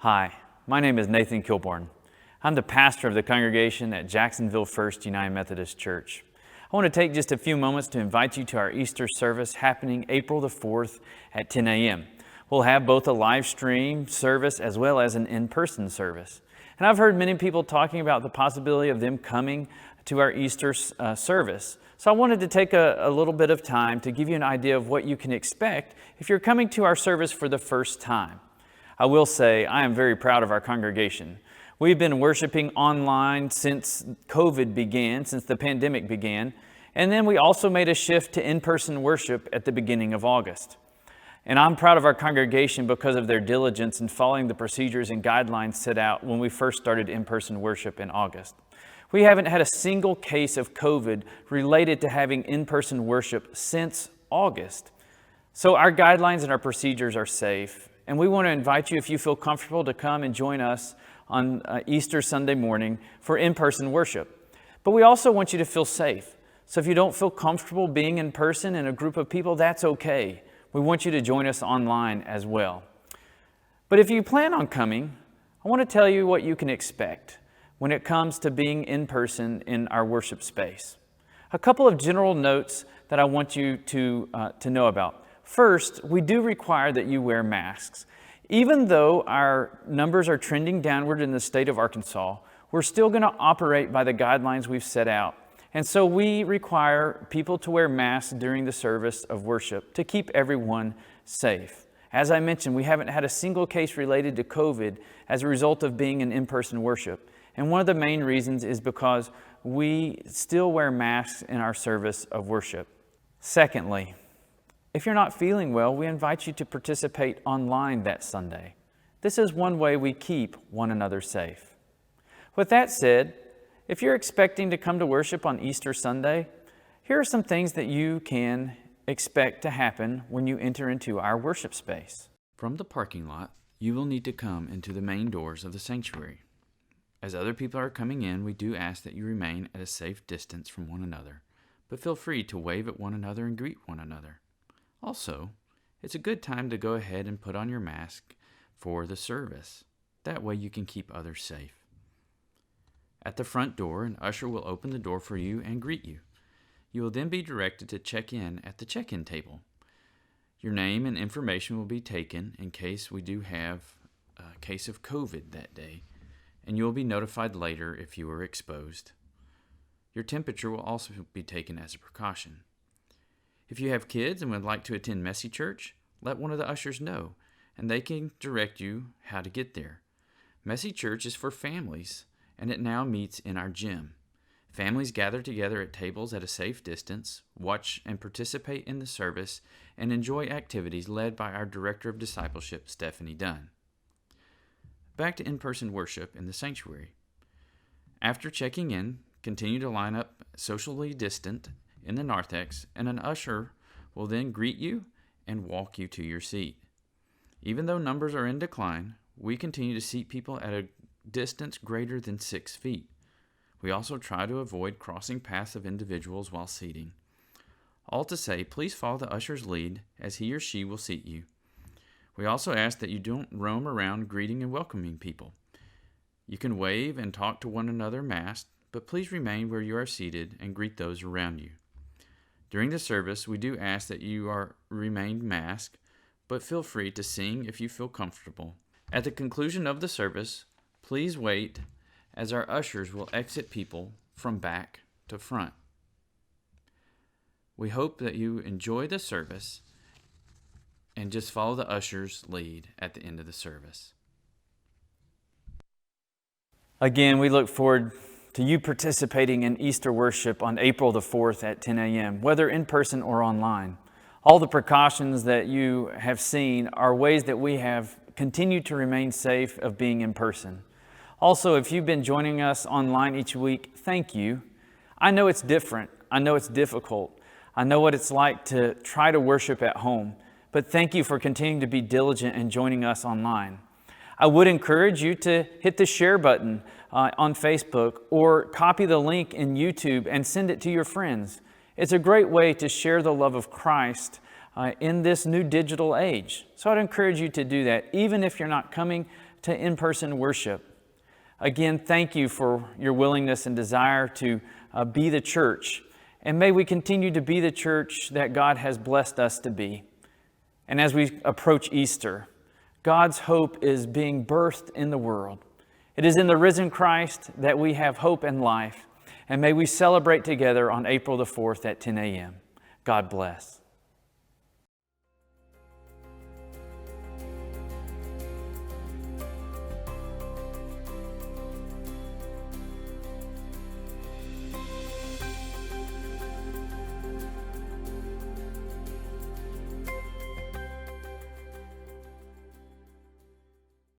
Hi, my name is Nathan Kilborn. I'm the pastor of the congregation at Jacksonville First United Methodist Church. I want to take just a few moments to invite you to our Easter service happening April the 4th at 10 a.m. We'll have both a live stream service as well as an in-person service. And I've heard many people talking about the possibility of them coming to our Easter service. So I wanted to take a little bit of time to give you an idea of what you can expect if you're coming to our service for the first time. I will say I am very proud of our congregation. We've been worshiping online since COVID began, since the pandemic began, and then we also made a shift to in-person worship at the beginning of August. And I'm proud of our congregation because of their diligence in following the procedures and guidelines set out when we first started in-person worship in August. We haven't had a single case of COVID related to having in-person worship since August. So our guidelines and our procedures are safe. And we want to invite you, if you feel comfortable, to come and join us on Easter Sunday morning for in-person worship. But we also want you to feel safe. So if you don't feel comfortable being in person in a group of people, that's okay. We want you to join us online as well. But if you plan on coming, I want to tell you what you can expect when it comes to being in person in our worship space. A couple of general notes that I want you to know about. First, we do require that you wear masks. Even though our numbers are trending downward in the state of Arkansas, we're still going to operate by the guidelines we've set out. And so we require people to wear masks during the service of worship to keep everyone safe. As I mentioned, we haven't had a single case related to COVID as a result of being in in-person worship. And one of the main reasons is because we still wear masks in our service of worship. Secondly, if you're not feeling well, we invite you to participate online that Sunday. This is one way we keep one another safe. With that said, if you're expecting to come to worship on Easter Sunday, here are some things that you can expect to happen when you enter into our worship space. From the parking lot, you will need to come into the main doors of the sanctuary. As other people are coming in, we do ask that you remain at a safe distance from one another, but feel free to wave at one another and greet one another. Also, it's a good time to go ahead and put on your mask for the service. That way you can keep others safe. At the front door, an usher will open the door for you and greet you. You will then be directed to check in at the check-in table. Your name and information will be taken in case we do have a case of COVID that day, and you will be notified later if you were exposed. Your temperature will also be taken as a precaution. If you have kids and would like to attend Messy Church, let one of the ushers know, and they can direct you how to get there. Messy Church is for families, and it now meets in our gym. Families gather together at tables at a safe distance, watch and participate in the service, and enjoy activities led by our Director of Discipleship, Stephanie Dunn. Back to in-person worship in the sanctuary. After checking in, continue to line up socially distant in the narthex, and an usher will then greet you and walk you to your seat. Even though numbers are in decline, we continue to seat people at a distance greater than 6 feet. We also try to avoid crossing paths of individuals while seating. All to say, please follow the usher's lead as he or she will seat you. We also ask that you don't roam around greeting and welcoming people. You can wave and talk to one another masked, but please remain where you are seated and greet those around you. During the service, we do ask that you remain masked, but feel free to sing if you feel comfortable. At the conclusion of the service, please wait as our ushers will exit people from back to front. We hope that you enjoy the service and just follow the usher's lead at the end of the service. Again, we look forward to you participating in Easter worship on April the 4th at 10 a.m., whether in person or online. All the precautions that you have seen are ways that we have continued to remain safe of being in person. Also, if you've been joining us online each week, thank you. I know it's different. I know it's difficult. I know what it's like to try to worship at home, but thank you for continuing to be diligent and joining us online. I would encourage you to hit the share button on Facebook or copy the link in YouTube and send it to your friends. It's a great way to share the love of Christ in this new digital age. So I'd encourage you to do that, even if you're not coming to in-person worship. Again, thank you for your willingness and desire to be the church. And may we continue to be the church that God has blessed us to be. And as we approach Easter, God's hope is being birthed in the world. It is in the risen Christ that we have hope and life. And may we celebrate together on April the 4th at 10 a.m. God bless.